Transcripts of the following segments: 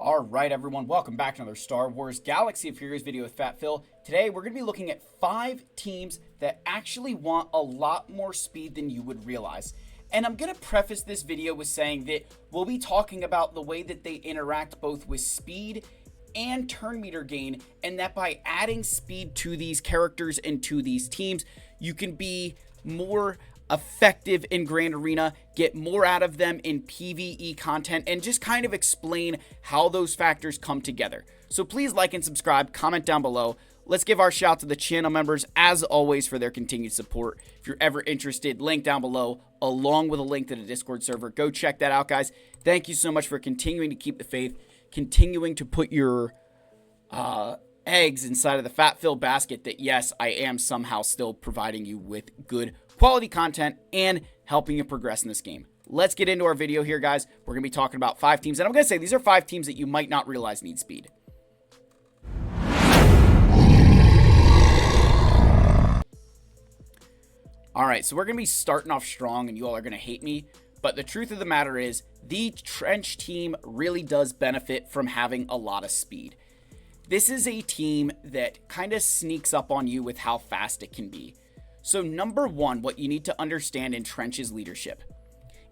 All right, everyone, welcome back to another Star Wars Galaxy of Heroes video with Fat Phil. Today, we're going to be looking at 5 teams that actually want a lot more speed than you would realize. And I'm going to preface this video with saying that we'll be talking about the way that they interact both with speed and turn meter gain, and that by adding speed to these characters and to these teams, you can be more effective in Grand Arena, get more out of them in PvE content, and just kind of explain how those factors come together. So please like and subscribe, comment down below. Let's give our shout to the channel members, as always, for their continued support. If you're ever interested, link down below, along with a link to the Discord server. Go check that out, guys. Thank you so much for continuing to keep the faith, continuing to put your eggs inside of the Fat Phil basket that, yes, I am somehow still providing you with good quality content and helping you progress in this game. Let's get into our video here, guys. We're going to be talking about 5 teams, and I'm going to say these are 5 teams that you might not realize need speed. All right, so we're going to be starting off strong, and you all are going to hate me, but the truth of the matter is the Trench team really does benefit from having a lot of speed. This is a team that kind of sneaks up on you with how fast it can be. So number one, what you need to understand in Trench's leadership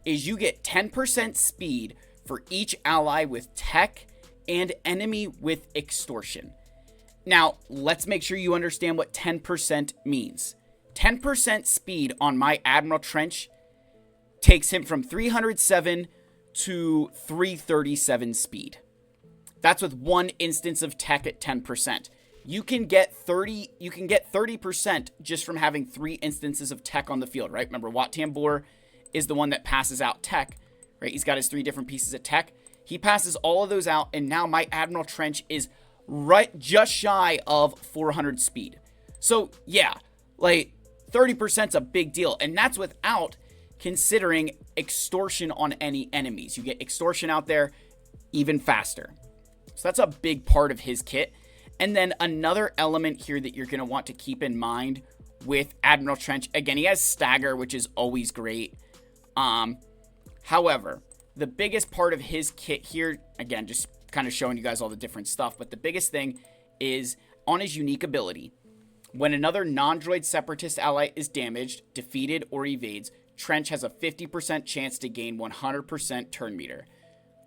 is you get 10% speed for each ally with tech and enemy with extortion. Now, let's make sure you understand what 10% means. 10% speed on my Admiral Trench takes him from 307 to 337 speed. That's with one instance of tech at 10%. You can get 30% just from having 3 instances of tech on the field, right? Remember, Tambor is the one that passes out tech, right? He's got his 3 different pieces of tech. He passes all of those out, and now my Admiral Trench is right just shy of 400 speed. So, yeah, like 30% is a big deal, and that's without considering extortion on any enemies. You get extortion out there even faster. So that's a big part of his kit. And then another element here that you're going to want to keep in mind with Admiral Trench, again, he has stagger, which is always great. However, the biggest part of his kit here, again, just kind of showing you guys all the different stuff, but the biggest thing is on his unique ability. When another non-droid Separatist ally is damaged, defeated, or evades, Trench has a 50% chance to gain 100% turn meter.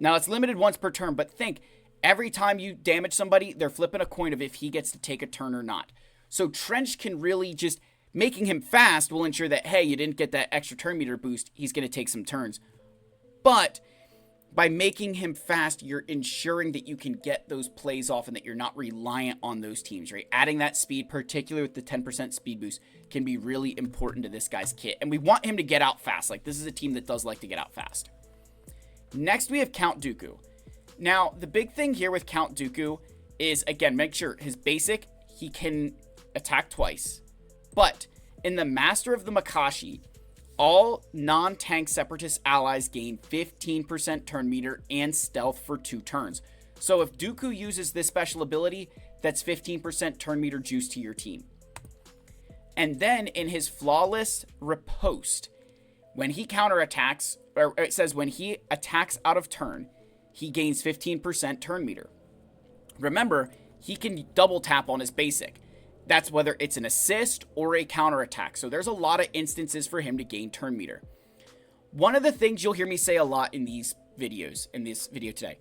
Now, it's limited once per turn, but think, every time you damage somebody, they're flipping a coin of if he gets to take a turn or not. So Trench can really just, making him fast will ensure that, hey, you didn't get that extra turn meter boost, he's going to take some turns. But by making him fast, you're ensuring that you can get those plays off and that you're not reliant on those teams, right? Adding that speed, particularly with the 10% speed boost, can be really important to this guy's kit. And we want him to get out fast. Like, this is a team that does like to get out fast. Next, we have Count Dooku. Now, the big thing here with Count Dooku is, again, make sure his basic, he can attack twice. But in the Master of the Makashi, all non-tank Separatist allies gain 15% turn meter and stealth for 2 turns. So if Dooku uses this special ability, that's 15% turn meter juice to your team. And then in his Flawless Riposte, when he counterattacks, or it says when he attacks out of turn, he gains 15% turn meter. Remember, he can double tap on his basic. That's whether it's an assist or a counterattack. So there's a lot of instances for him to gain turn meter. One of the things you'll hear me say a lot in these videos, in this video today,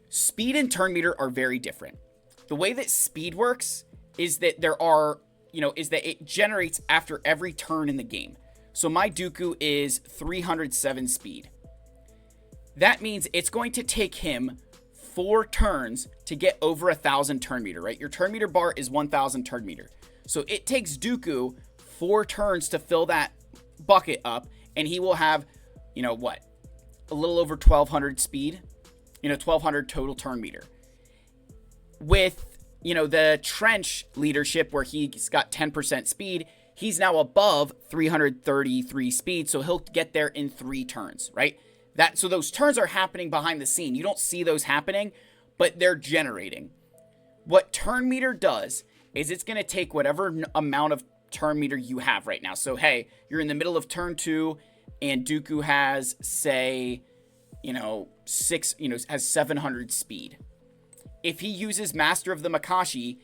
speed and turn meter are very different. The way that speed works is that it generates after every turn in the game. So my Dooku is 307 speed. That means it's going to take him 4 turns to get over 1,000 turn meter, right? Your turn meter bar is 1,000 turn meter. So it takes Dooku 4 turns to fill that bucket up, and he will have, a little over 1,200 speed, 1,200 total turn meter. With, the Trench leadership where he's got 10% speed, he's now above 333 speed, so he'll get there in 3 turns, right? So those turns are happening behind the scene. You don't see those happening, but they're generating. What turn meter does is it's going to take whatever amount of turn meter you have right now. So, hey, you're in the middle of turn 2, and Dooku has, say, has 700 speed. if he uses Master of the Makashi,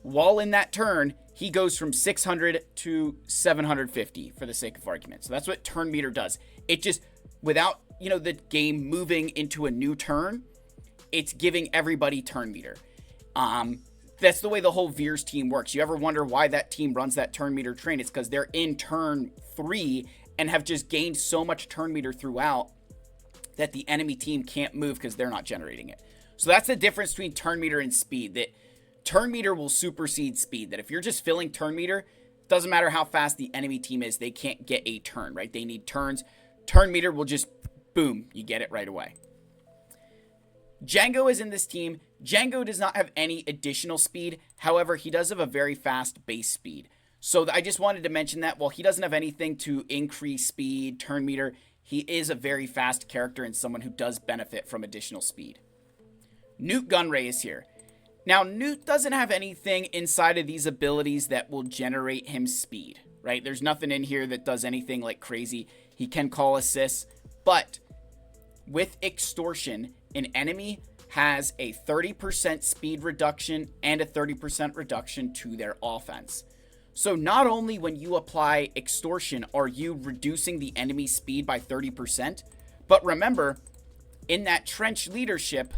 while in that turn, he goes from 600 to 750 for the sake of argument. So that's what turn meter does. It just, without, the game moving into a new turn, it's giving everybody turn meter. That's the way the whole Veers team works. You ever wonder why that team runs that turn meter train? It's because they're in turn 3 and have just gained so much turn meter throughout that the enemy team can't move because they're not generating it. So that's the difference between turn meter and speed. That turn meter will supersede speed. That if you're just filling turn meter, doesn't matter how fast the enemy team is, they can't get a turn, right? They need turns. Turn meter will just, boom, you get it right away. Jango is in this team. Jango does not have any additional speed. However, he does have a very fast base speed. So I just wanted to mention that while he doesn't have anything to increase speed, turn meter, he is a very fast character and someone who does benefit from additional speed. Nute Gunray is here. Now, Nute doesn't have anything inside of these abilities that will generate him speed, right? There's nothing in here that does anything like crazy. He can call assists, but with extortion, an enemy has a 30% speed reduction and a 30% reduction to their offense. So not only when you apply extortion are you reducing the enemy's speed by 30%, but remember, in that trench leadership,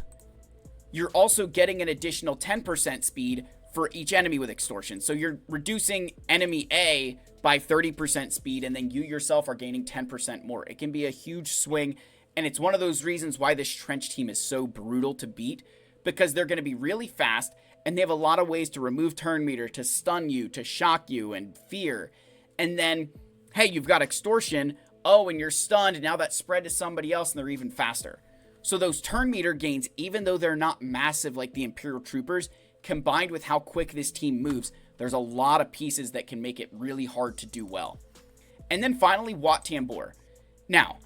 you're also getting an additional 10% speed for each enemy with extortion. So you're reducing enemy A by 30% speed, and then you yourself are gaining 10% more. It can be a huge swing, and it's one of those reasons why this trench team is so brutal to beat, because they're going to be really fast, and they have a lot of ways to remove turn meter, to stun you, to shock you, and fear. And then, hey, you've got extortion. Oh, and you're stunned, and now that's spread to somebody else, and they're even faster. So those turn meter gains, even though they're not massive like the Imperial Troopers, combined with how quick this team moves, there's a lot of pieces that can make it really hard to do well. And then finally, Wat Tambor. Now,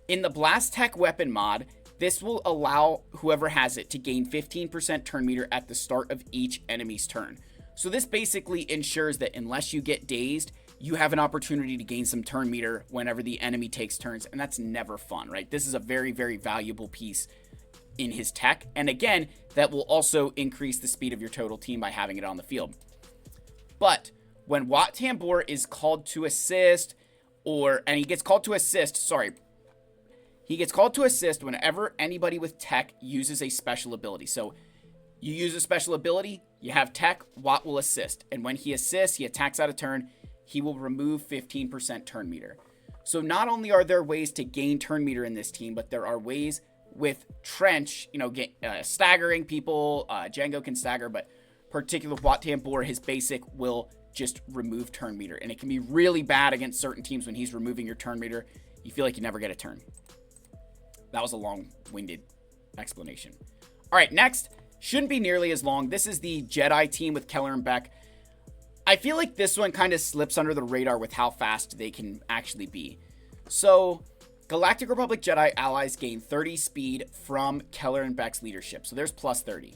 in the Blast Tech weapon mod, this will allow whoever has it to gain 15% turn meter at the start of each enemy's turn. So this basically ensures that unless you get dazed, you have an opportunity to gain some turn meter whenever the enemy takes turns, and that's never fun, right? This is a very, very valuable piece in his tech, and again, that will also increase the speed of your total team by having it on the field. But when Wat Tambor is called to assist, he gets called to assist whenever anybody with tech uses a special ability. So you use a special ability, you have tech, Wat will assist, and when he assists, he attacks out of turn, he will remove 15% turn meter. So not only are there ways to gain turn meter in this team, but there are ways with Trench, staggering people. Jango can stagger, but particularly with Wat Tambor, his basic will just remove turn meter. And it can be really bad against certain teams when he's removing your turn meter. You feel like you never get a turn. That was a long-winded explanation. All right, next, shouldn't be nearly as long. This is the Jedi team with Kelleran Beq. I feel like this one kind of slips under the radar with how fast they can actually be. So, Galactic Republic Jedi allies gain 30 speed from Kelleran Beq's leadership. So there's plus 30.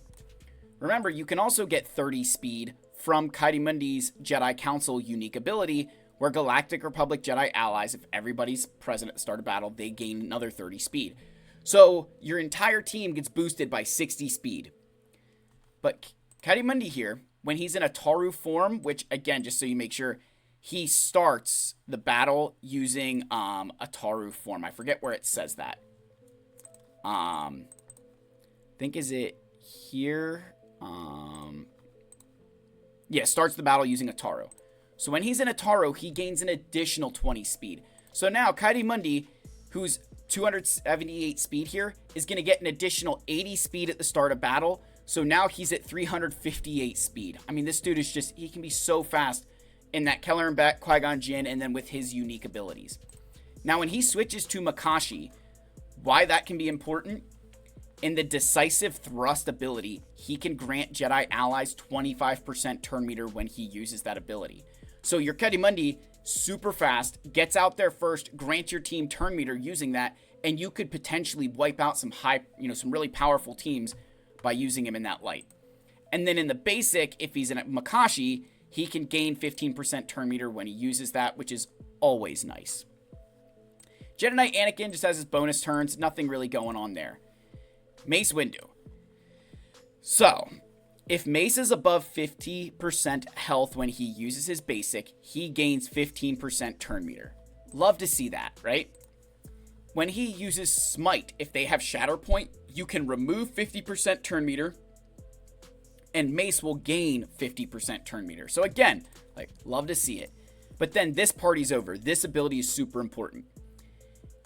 Remember, you can also get 30 speed from Ki-Adi-Mundi's Jedi Council unique ability, where Galactic Republic Jedi allies, if everybody's present at the start of battle, they gain another 30 speed. So your entire team gets boosted by 60 speed. But Ki-Adi-Mundi here, when he's in a Taru form, which again, just so you make sure, he starts the battle using a Taru form. I forget where it says that. I think is it here? Yeah, starts the battle using a Taru. So when he's in a Taru, he gains an additional 20 speed. So now Ki-Adi-Mundi, who's 278 speed here, is going to get an additional 80 speed at the start of battle. So now he's at 358 speed. I mean, this dude is just, he can be so fast in that Kelleran Beq, Qui-Gon Jinn, and then with his unique abilities. Now, when he switches to Makashi, why that can be important? In the decisive thrust ability, he can grant Jedi allies 25% turn meter when he uses that ability. So your Ki-Adi-Mundi, super fast, gets out there first, grants your team turn meter using that, and you could potentially wipe out some some really powerful teams by using him in that light. And then in the basic, if he's in a Makashi, he can gain 15% turn meter when he uses that, which is always nice. Jedi Knight Anakin just has his bonus turns, nothing really going on there. Mace Windu. So, if Mace is above 50% health when he uses his basic, he gains 15% turn meter. Love to see that, right? When he uses Smite, if they have Shatter Point, you can remove 50% turn meter, and Mace will gain 50% turn meter. So again, like, love to see it. But then this party's over. This ability is super important.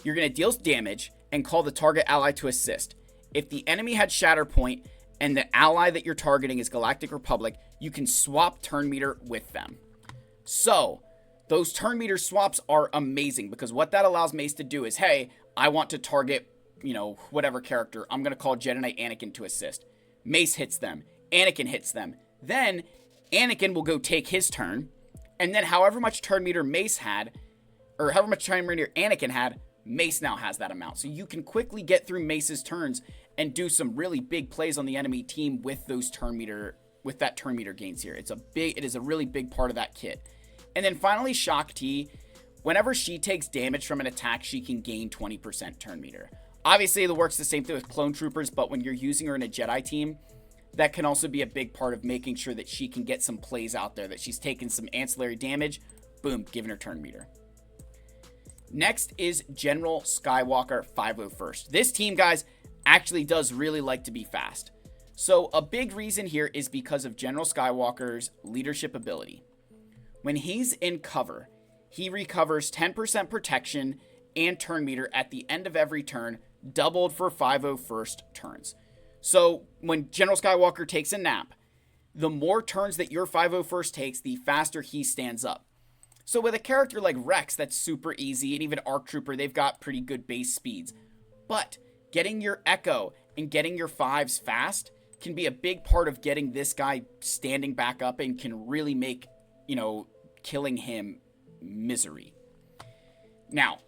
You're going to deal damage and call the target ally to assist. If the enemy had Shatter Point and the ally that you're targeting is Galactic Republic, you can swap turn meter with them. So, those turn meter swaps are amazing because what that allows Mace to do is, hey, I want to target, whatever character. I'm going to call Jedi Knight Anakin to assist. Mace hits them. Anakin hits them. Then, Anakin will go take his turn. And then however much turn meter Mace had, or however much turn meter Anakin had, Mace now has that amount. So you can quickly get through Mace's turns and do some really big plays on the enemy team with those turn meter, with that turn meter gains here. It is a really big part of that kit. And then finally, Shaak Ti. Whenever she takes damage from an attack, she can gain 20% turn meter. Obviously, it works the same thing with clone troopers, but when you're using her in a Jedi team, that can also be a big part of making sure that she can get some plays out there, that she's taking some ancillary damage. Boom, giving her turn meter. Next is General Skywalker 501st. This team, guys, actually does really like to be fast. So a big reason here is because of General Skywalker's leadership ability. When he's in cover, he recovers 10% protection and turn meter at the end of every turn, doubled for 501st turns. So when General Skywalker takes a nap, the more turns that your 501st takes, the faster he stands up. So with a character like Rex, that's super easy, and even ARC Trooper, they've got pretty good base speeds. But getting your Echo and getting your 5s fast can be a big part of getting this guy standing back up and can really make, killing him misery. Now,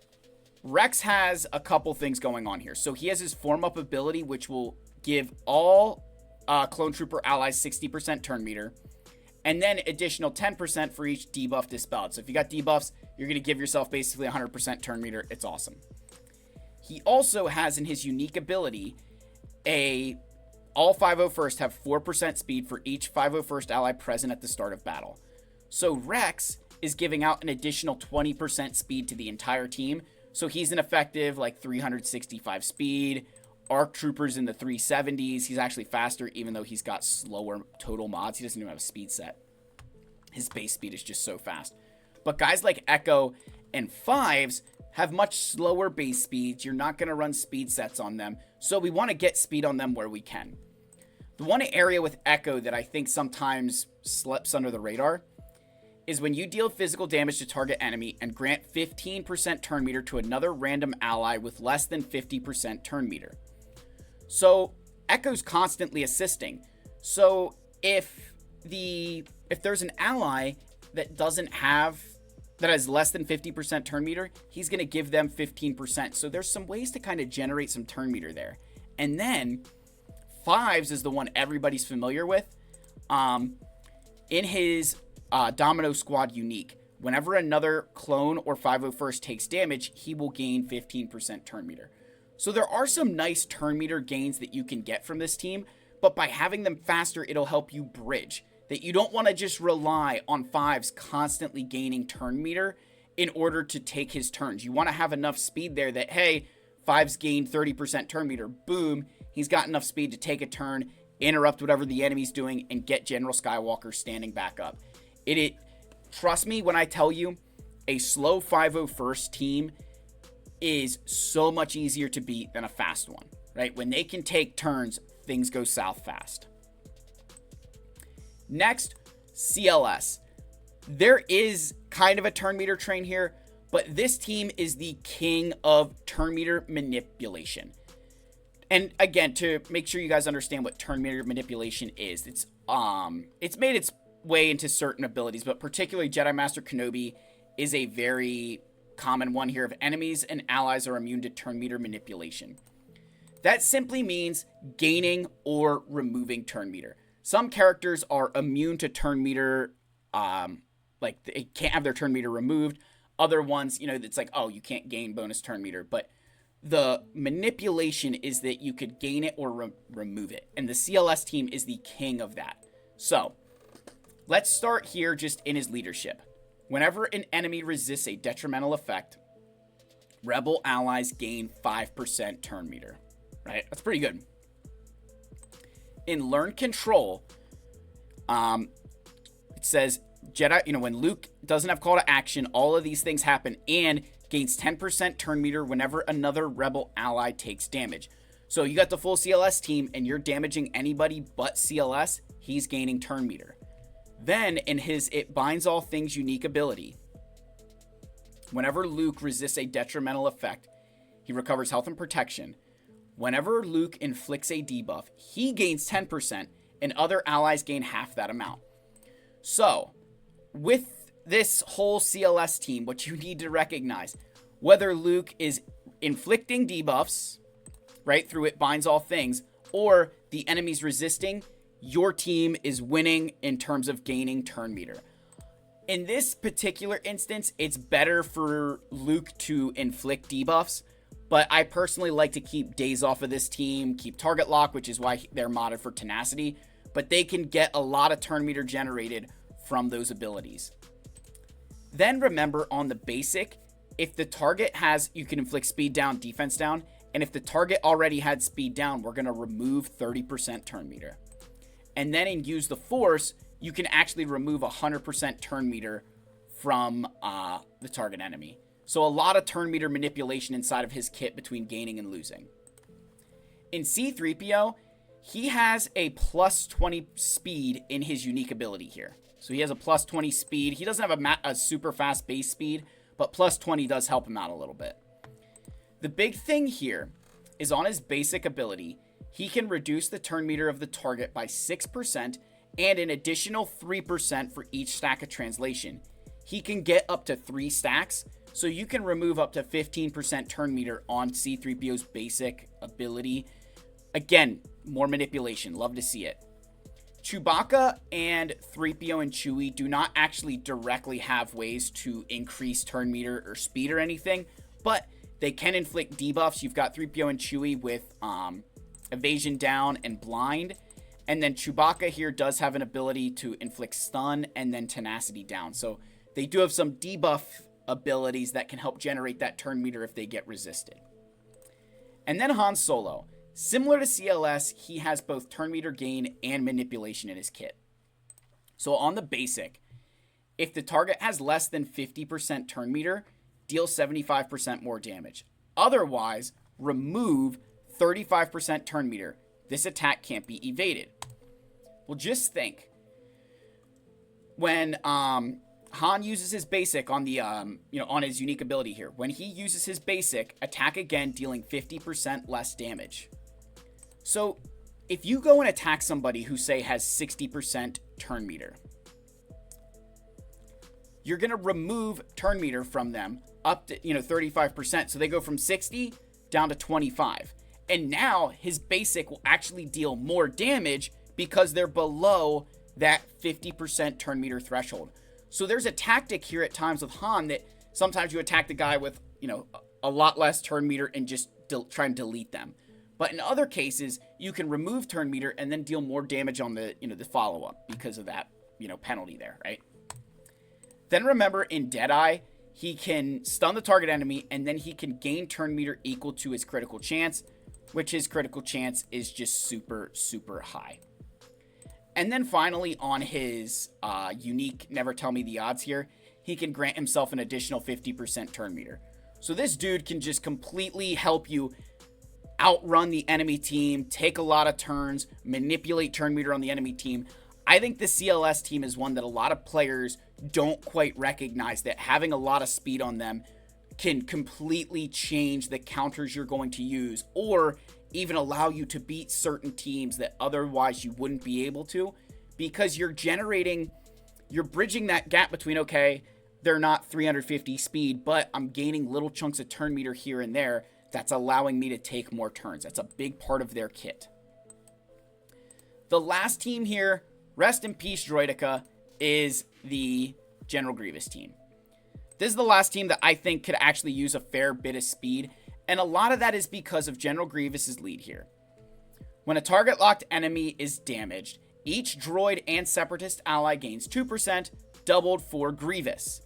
Rex has a couple things going on here. So he has his Form Up ability, which will give all Clone Trooper allies 60% turn meter, and then additional 10% for each debuff dispelled. So if you got debuffs, you're going to give yourself basically 100% turn meter. It's awesome. He also has in his unique ability all 501st have 4% speed for each 501st ally present at the start of battle. So Rex is giving out an additional 20% speed to the entire team. So he's an effective 365 speed. ARC Troopers in the 370s. He's actually faster even though he's got slower total mods. He doesn't even have a speed set. His base speed is just so fast. But guys like Echo and 5s have much slower base speeds. You're not going to run speed sets on them. So we want to get speed on them where we can. The one area with Echo that I think sometimes slips under the radar is when you deal physical damage to target enemy and grant 15% turn meter to another random ally with less than 50% turn meter. So Echo's constantly assisting. So if there's an ally that has less than 50% turn meter, he's going to give them 15%. So there's some ways to kind of generate some turn meter there. And then 5s is the one everybody's familiar with. In his Domino Squad unique, whenever another clone or 501st takes damage, he will gain 15% turn meter. So there are some nice turn meter gains that you can get from this team, but by having them faster, it'll help you bridge. That you don't want to just rely on 5s constantly gaining turn meter in order to take his turns. You want to have enough speed there that, hey, 5s gained 30% turn meter. Boom, he's got enough speed to take a turn, interrupt whatever the enemy's doing, and get General Skywalker standing back up. Trust me when I tell you, a slow 501st team is so much easier to beat than a fast one, right? When they can take turns, things go south fast. Next, CLS. There is kind of a turn meter train here, but this team is the king of turn meter manipulation. And again, to make sure you guys understand what turn meter manipulation is, it's made its way into certain abilities, but particularly Jedi Master Kenobi is a very common one here of enemies and allies are immune to turn meter manipulation. That simply means gaining or removing turn meter. Some characters are immune to turn meter, like they can't have their turn meter removed. Other ones, it's like, oh, you can't gain bonus turn meter. But The manipulation is that you could gain it or remove it. And the CLS team is the king of that. So, let's start here just in his leadership. Whenever an enemy resists a detrimental effect, rebel allies gain 5% turn meter. Right? That's pretty good. In Learn Control, it says, Jedi, when Luke doesn't have call to action, all of these things happen and gains 10% turn meter whenever another rebel ally takes damage. So you got the full CLS team and you're damaging anybody but CLS, he's gaining turn meter. Then in his It Binds All Things unique ability, whenever Luke resists a detrimental effect, he recovers health and protection. Whenever Luke inflicts a debuff, he gains 10% and other allies gain half that amount. So, with this whole CLS team, what you need to recognize, whether Luke is inflicting debuffs, right, through It Binds All Things, or the enemy's resisting, your team is winning in terms of gaining turn meter. In this particular instance, it's better for Luke to inflict debuffs, but I personally like to keep Daze off of this team, keep Target Lock, which is why they're modded for Tenacity, but they can get a lot of turn meter generated from those abilities. Then remember on the basic, if the target has, you can inflict speed down, defense down, and if the target already had speed down, we're going to remove 30% turn meter. And then in Use the Force, you can actually remove 100% turn meter from the target enemy. So a lot of turn meter manipulation inside of his kit between gaining and losing. In C-3PO, he has a plus 20 speed in his unique ability here. So he has a plus 20 speed. He doesn't have a super fast base speed, but plus 20 does help him out a little bit. The big thing here is on his basic ability, he can reduce the turn meter of the target by 6% and an additional 3% for each stack of translation. He can get up to 3 stacks, so you can remove up to 15% turn meter on C-3PO's basic ability. Again, more manipulation. Love to see it. Chewbacca and 3PO and Chewie do not actually directly have ways to increase turn meter or speed or anything, but they can inflict debuffs. You've got 3PO and Chewie with evasion down and blind, and then Chewbacca here does have an ability to inflict stun and then tenacity down. So they do have some debuff abilities that can help generate that turn meter if they get resisted. And then Han Solo. Similar to CLS, he has both turn meter gain and manipulation in his kit. So on the basic, if the target has less than 50% turn meter, deal 75% more damage. Otherwise, remove 35% turn meter. This attack can't be evaded. Well, just think. When Han uses his basic on the on his unique ability here, when he uses his basic, attack again, dealing 50% less damage. So, if you go and attack somebody who, say, has 60% turn meter, you're going to remove turn meter from them up to, 35%. So they go from 60 down to 25. And now his basic will actually deal more damage because they're below that 50% turn meter threshold. So there's a tactic here at times with Han that sometimes you attack the guy with, a lot less turn meter and just try and delete them. But in other cases, you can remove turn meter and then deal more damage on the, the follow-up because of that, penalty there, right? Then remember in Deadeye, he can stun the target enemy and then he can gain turn meter equal to his critical chance, which his critical chance is just super, super high. And then finally on his unique Never Tell Me the Odds here, he can grant himself an additional 50% turn meter. So this dude can just completely help you outrun the enemy team, take a lot of turns, manipulate turn meter on the enemy team. I think the CLS team is one that a lot of players don't quite recognize, that having a lot of speed on them can completely change the counters you're going to use, or even allow you to beat certain teams that otherwise you wouldn't be able to, because you're bridging that gap between, okay, they're not 350 speed, but I'm gaining little chunks of turn meter here and there. That's allowing me to take more turns. That's a big part of their kit. The last team here, rest in peace Droidica, is the General Grievous team. This is the last team that I think could actually use a fair bit of speed. And a lot of that is because of General Grievous' lead here. When a target-locked enemy is damaged, each droid and Separatist ally gains 2%, doubled for Grievous.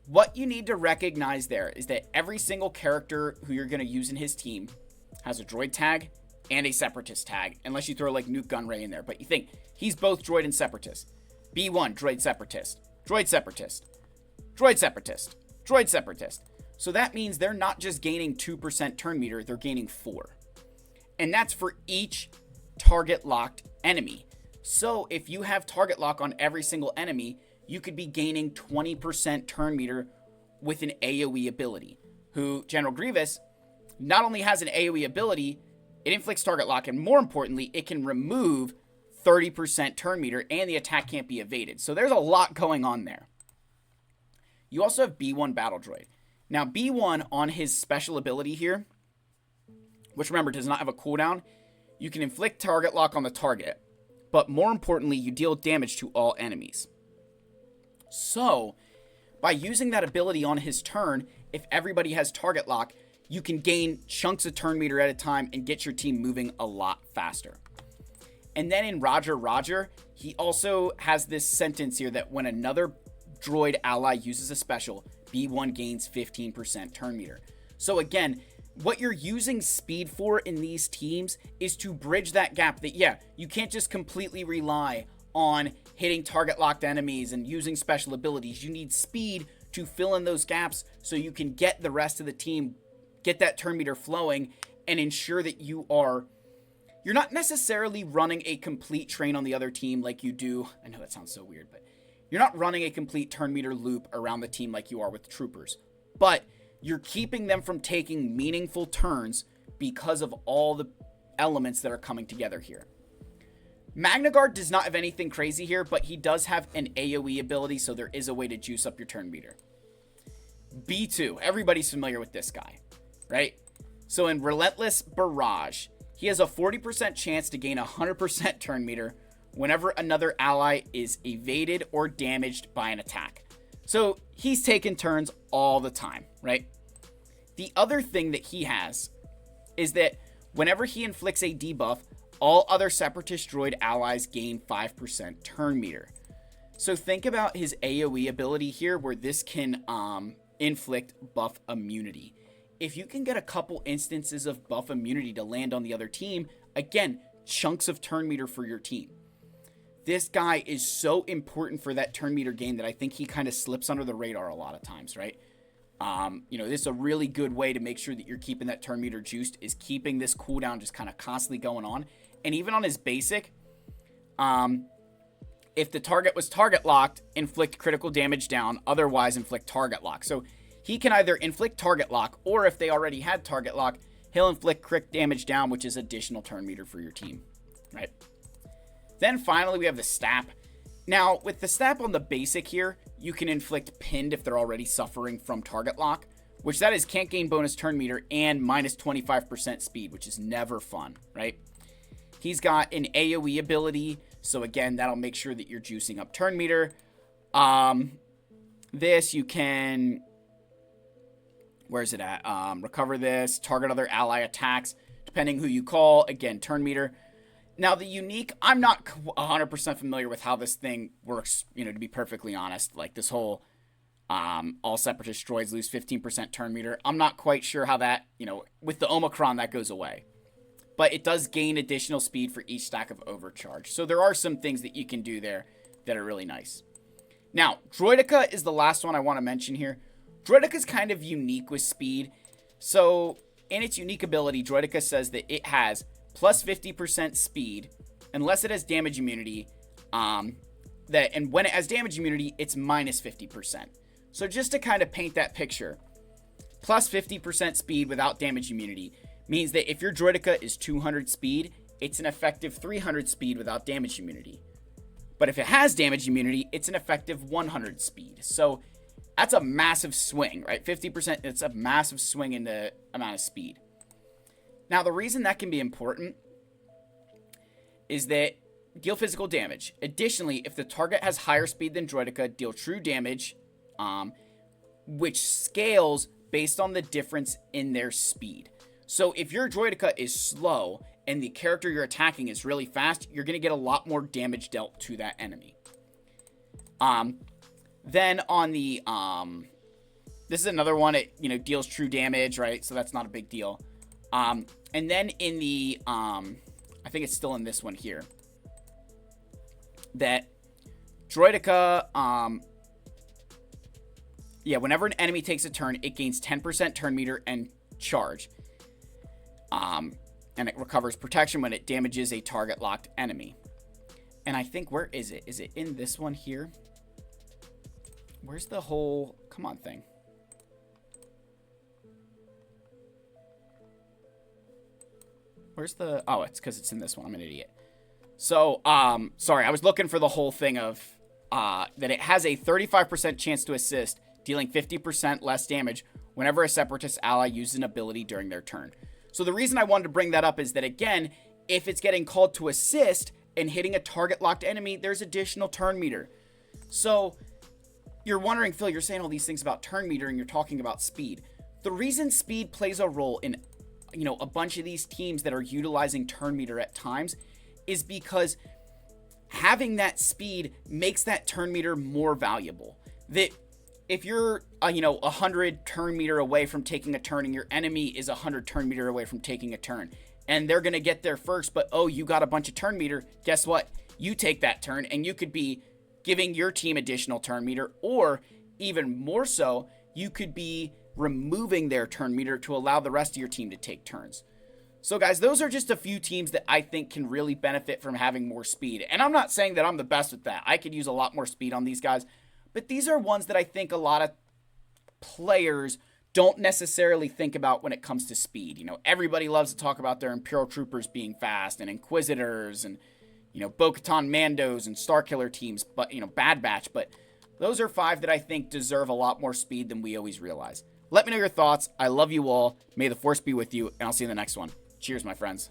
What you need to recognize there is that every single character who you're going to use in his team has a droid tag and a Separatist tag, unless you throw like Nute Gunray in there. But you think he's both droid and Separatist. B1, droid Separatist, droid Separatist, droid Separatist, droid Separatist. So that means they're not just gaining 2% turn meter, they're gaining 4. And that's for each target locked enemy. So if you have target lock on every single enemy, you could be gaining 20% turn meter with an AoE ability. Who, General Grievous, not only has an AoE ability, it inflicts target lock, and more importantly, it can remove 30% turn meter, and the attack can't be evaded. So there's a lot going on there. You also have B1 Battle Droid. Now, B1 on his special ability here, which remember does not have a cooldown, you can inflict target lock on the target, but more importantly, you deal damage to all enemies. So, by using that ability on his turn, if everybody has target lock, you can gain chunks of turn meter at a time and get your team moving a lot faster. And then in Roger Roger, he also has this sentence here that when another droid ally uses a special, B1 gains 15% turn meter. So again, what you're using speed for in these teams is to bridge that gap that, yeah, you can't just completely rely on hitting target locked enemies and using special abilities. You need speed to fill in those gaps so you can get the rest of the team, get that turn meter flowing, and ensure that you're not necessarily running a complete train on the other team like you do. I know that sounds so weird, but you're not running a complete turn meter loop around the team like you are with troopers. But you're keeping them from taking meaningful turns because of all the elements that are coming together here. Magna Guard does not have anything crazy here, but he does have an AoE ability, so there is a way to juice up your turn meter. B2, everybody's familiar with this guy, right? So in Relentless Barrage, he has a 40% chance to gain 100% turn meter whenever another ally is evaded or damaged by an attack. So he's taking turns all the time, right? The other thing that he has is that whenever he inflicts a debuff, all other Separatist droid allies gain 5% turn meter. So think about his AoE ability here, where this can inflict buff immunity. If you can get a couple instances of buff immunity to land on the other team, again, chunks of turn meter for your team. This guy is so important for that turn meter gain that I think he kind of slips under the radar a lot of times, right? This is a really good way to make sure that you're keeping that turn meter juiced, is keeping this cooldown just kind of constantly going on. And even on his basic, if the target was target locked, inflict critical damage down, otherwise inflict target lock. So he can either inflict target lock, or if they already had target lock, he'll inflict crit damage down, which is additional turn meter for your team, right? Then finally, we have the Stap. Now, with the Stap on the basic here, you can inflict pinned if they're already suffering from target lock, which that is can't gain bonus turn meter and minus 25% speed, which is never fun, right? He's got an AoE ability, so again, that'll make sure that you're juicing up turn meter. This, you can... Where's it at? Recover this, target other ally attacks, depending who you call. Again, turn meter. Now, the unique, I'm not 100% familiar with how this thing works, to be perfectly honest. Like, this whole all Separatist droids lose 15% turn meter. I'm not quite sure how that, with the Omicron, that goes away. But it does gain additional speed for each stack of overcharge. So there are some things that you can do there that are really nice. Now, Droideka is the last one I want to mention here. Droideka is kind of unique with speed. So, in its unique ability, Droideka says that it has plus 50% speed, unless it has damage immunity, and when it has damage immunity, it's minus 50%. So just to kind of paint that picture, plus 50% speed without damage immunity means that if your Droideka is 200 speed, it's an effective 300 speed without damage immunity. But if it has damage immunity, it's an effective 100 speed. So that's a massive swing, right? 50%, it's a massive swing in the amount of speed. Now, the reason that can be important is that deal physical damage. Additionally, if the target has higher speed than Droideka, deal true damage, which scales based on the difference in their speed. So if your droideka is slow and the character you're attacking is really fast, you're going to get a lot more damage dealt to that enemy. Then on the, this is another one, it, you know, deals true damage, right? So that's not a big deal. And then in the, I think it's still in this one here, that droideka, yeah, whenever an enemy takes a turn, it gains 10% turn meter and charge. And it recovers protection when it damages a target locked enemy. And I think, where is it? Is it in this one here? Where's the whole, come on thing? Where's the, oh, it's because it's in this one. I'm an idiot. So, sorry, I was looking for the whole thing of, that it has a 35% chance to assist, dealing 50% less damage whenever a Separatist ally uses an ability during their turn. So the reason I wanted to bring that up is that, again, if it's getting called to assist and hitting a target locked enemy, there's additional turn meter. So you're wondering, Phil, you're saying all these things about turn meter and you're talking about speed. The reason speed plays a role in, you know, a bunch of these teams that are utilizing turn meter at times is because having that speed makes that turn meter more valuable. That if you're, you know, 100 turn meter away from taking a turn and your enemy is 100 turn meter away from taking a turn, and they're going to get there first, but oh, you got a bunch of turn meter, guess what? You take that turn and you could be giving your team additional turn meter, or even more so, you could be removing their turn meter to allow the rest of your team to take turns. So guys, those are just a few teams that I think can really benefit from having more speed. And I'm not saying that I'm the best with that. I could use a lot more speed on these guys. But these are ones that I think a lot of players don't necessarily think about when it comes to speed. You know, everybody loves to talk about their Imperial Troopers being fast and Inquisitors and, you know, Bo-Katan Mandos and Starkiller teams, but, you know, Bad Batch. But those are 5 that I think deserve a lot more speed than we always realize. Let me know your thoughts. I love you all. May the Force be with you, and I'll see you in the next one. Cheers, my friends.